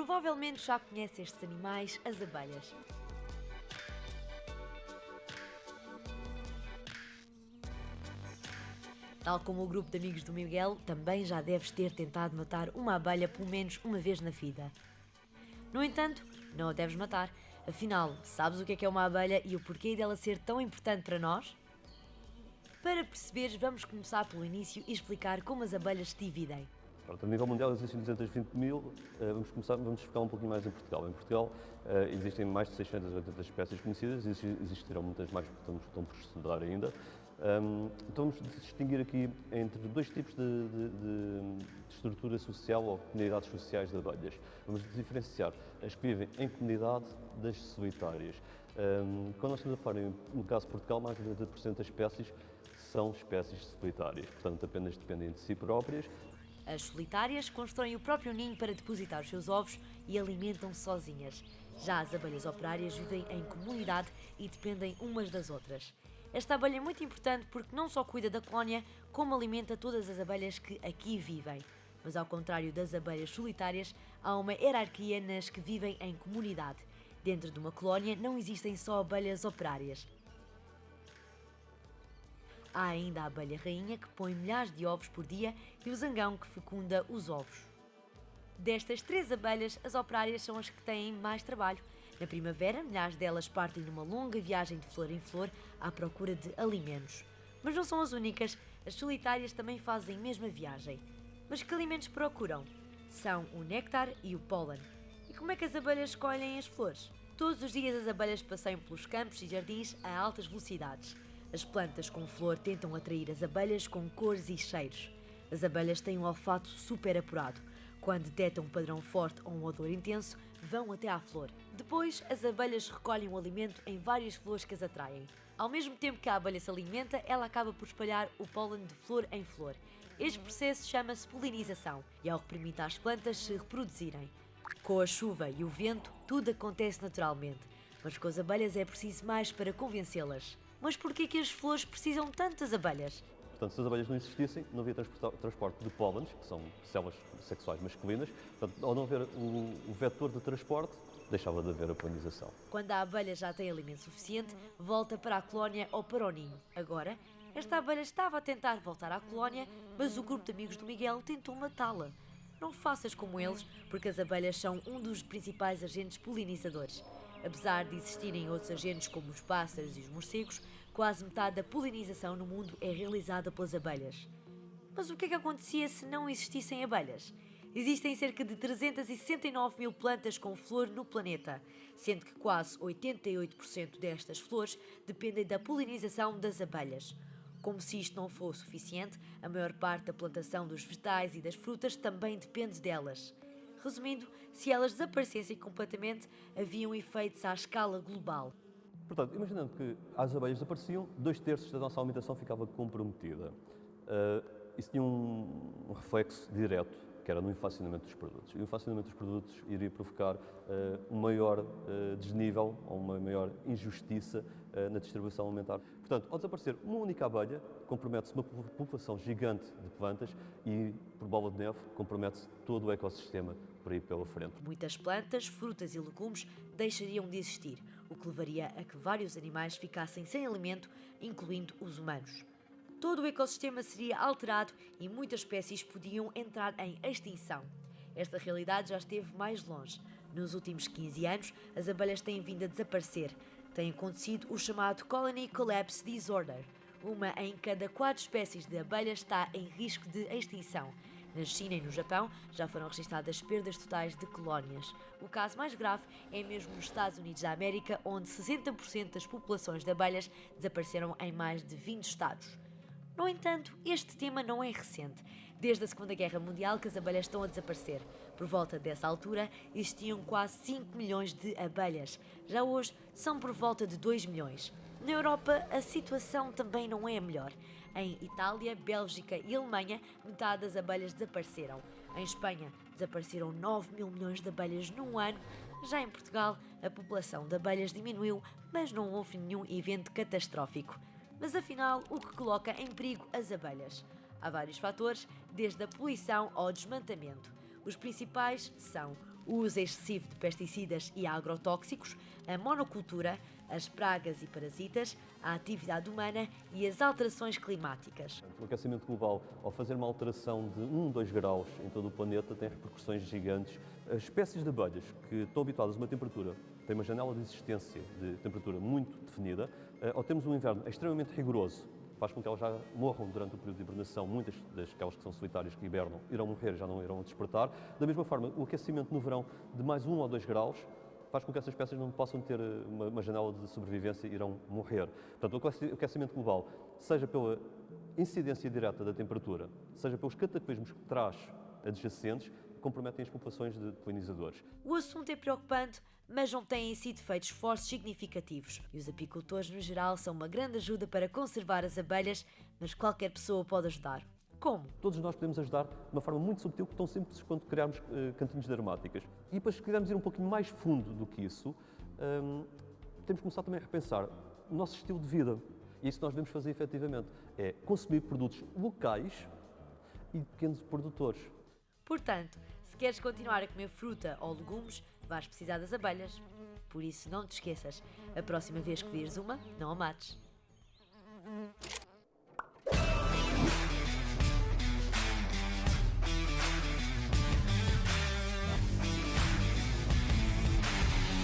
Provavelmente já conhece estes animais, as abelhas. Tal como o grupo de amigos do Miguel, também já deves ter tentado matar uma abelha pelo menos uma vez na vida. No entanto, não a deves matar. Afinal, sabes o que é uma abelha e o porquê dela ser tão importante para nós? Para perceberes, vamos começar pelo início e explicar como as abelhas se dividem. Pronto, a nível mundial existem 220 mil, vamos focar um pouquinho mais em Portugal. Em Portugal existem mais de 680 espécies conhecidas, existirão muitas mais que estão por estudar ainda. Então vamos distinguir aqui entre dois tipos de estrutura social ou comunidades sociais de abelhas. Vamos diferenciar as que vivem em comunidade das solitárias. Quando nós estamos a falar, no caso de Portugal, mais de 90% das espécies são espécies solitárias, portanto apenas dependem de si próprias. As solitárias constroem o próprio ninho para depositar os seus ovos e alimentam-se sozinhas. Já as abelhas operárias vivem em comunidade e dependem umas das outras. Esta abelha é muito importante porque não só cuida da colónia, como alimenta todas as abelhas que aqui vivem. Mas ao contrário das abelhas solitárias, há uma hierarquia nas que vivem em comunidade. Dentro de uma colónia não existem só abelhas operárias. Há ainda a abelha rainha, que põe milhares de ovos por dia, e o zangão, que fecunda os ovos. Destas três abelhas, as operárias são as que têm mais trabalho. Na primavera, milhares delas partem numa longa viagem de flor em flor à procura de alimentos. Mas não são as únicas, as solitárias também fazem a mesma viagem. Mas que alimentos procuram? São o néctar e o pólen. E como é que as abelhas escolhem as flores? Todos os dias as abelhas passeiam pelos campos e jardins a altas velocidades. As plantas com flor tentam atrair as abelhas com cores e cheiros. As abelhas têm um olfato super apurado. Quando detectam um padrão forte ou um odor intenso, vão até à flor. Depois, as abelhas recolhem o alimento em várias flores que as atraem. Ao mesmo tempo que a abelha se alimenta, ela acaba por espalhar o pólen de flor em flor. Este processo chama-se polinização e é o que permite às plantas se reproduzirem. Com a chuva e o vento, tudo acontece naturalmente, mas com as abelhas é preciso mais para convencê-las. Mas porquê que as flores precisam de tantas abelhas? Portanto, se as abelhas não existissem, não havia transporte de pólenes, que são células sexuais masculinas. Portanto, ao não haver o vetor de transporte, deixava de haver a polinização. Quando a abelha já tem alimento suficiente, volta para a colónia ou para o ninho. Agora, esta abelha estava a tentar voltar à colónia, mas o grupo de amigos do Miguel tentou matá-la. Não faças como eles, porque as abelhas são um dos principais agentes polinizadores. Apesar de existirem outros agentes como os pássaros e os morcegos, quase metade da polinização no mundo é realizada pelas abelhas. Mas o que é que acontecia se não existissem abelhas? Existem cerca de 369 mil plantas com flor no planeta, sendo que quase 88% destas flores dependem da polinização das abelhas. Como se isto não fosse suficiente, a maior parte da plantação dos vegetais e das frutas também depende delas. Resumindo, se elas desaparecessem completamente, haviam efeitos à escala global. Portanto, imaginando que as abelhas desapareciam, 2/3 da nossa alimentação ficava comprometida. Isso tinha um reflexo direto, que era no inflacionamento dos produtos. E o inflacionamento dos produtos iria provocar um maior desnível ou uma maior injustiça na distribuição alimentar. Portanto, ao desaparecer uma única abelha, compromete-se uma população gigante de plantas e, por bola de neve, compromete-se todo o ecossistema por aí pela frente. Muitas plantas, frutas e legumes deixariam de existir, o que levaria a que vários animais ficassem sem alimento, incluindo os humanos. Todo o ecossistema seria alterado e muitas espécies podiam entrar em extinção. Esta realidade já esteve mais longe. Nos últimos 15 anos, as abelhas têm vindo a desaparecer. Tem acontecido o chamado Colony Collapse Disorder. Uma em cada 4 espécies de abelhas está em risco de extinção. Na China e no Japão já foram registradas perdas totais de colónias. O caso mais grave é mesmo nos Estados Unidos da América, onde 60% das populações de abelhas desapareceram em mais de 20 estados. No entanto, este tema não é recente. Desde a Segunda Guerra Mundial que as abelhas estão a desaparecer. Por volta dessa altura, existiam quase 5 milhões de abelhas. Já hoje, são por volta de 2 milhões. Na Europa, a situação também não é a melhor. Em Itália, Bélgica e Alemanha, metade das abelhas desapareceram. Em Espanha, desapareceram 9 mil milhões de abelhas num ano. Já em Portugal, a população de abelhas diminuiu, mas não houve nenhum evento catastrófico. Mas afinal, o que coloca em perigo as abelhas? Há vários fatores, desde a poluição ao desmatamento. Os principais são o uso excessivo de pesticidas e agrotóxicos, a monocultura, as pragas e parasitas, a atividade humana e as alterações climáticas. O aquecimento global, ao fazer uma alteração de 2 graus em todo o planeta, tem repercussões gigantes. As espécies de abelhas que estão habituadas a uma temperatura, têm uma janela de existência de temperatura muito definida, ao termos um inverno extremamente rigoroso, faz com que elas já morram durante o período de hibernação. Muitas daquelas que são solitárias, que hibernam, irão morrer, já não irão despertar. Da mesma forma, o aquecimento no verão de mais 1 ou 2 graus faz com que essas espécies não possam ter uma janela de sobrevivência e irão morrer. Portanto, o aquecimento global, seja pela incidência direta da temperatura, seja pelos cataclismos que traz adjacentes, comprometem as populações de polinizadores. O assunto é preocupante, mas não têm sido feitos esforços significativos. E os apicultores, no geral, são uma grande ajuda para conservar as abelhas, mas qualquer pessoa pode ajudar. Como? Todos nós podemos ajudar de uma forma muito subtil, tão simples quanto criarmos cantinhos de aromáticas. E depois, se quisermos ir um pouquinho mais fundo do que isso, temos que começar também a repensar o nosso estilo de vida. E isso que nós devemos fazer efetivamente é consumir produtos locais e de pequenos produtores. Portanto, se queres continuar a comer fruta ou legumes, vais precisar das abelhas. Por isso, não te esqueças, a próxima vez que vires uma, não a mates.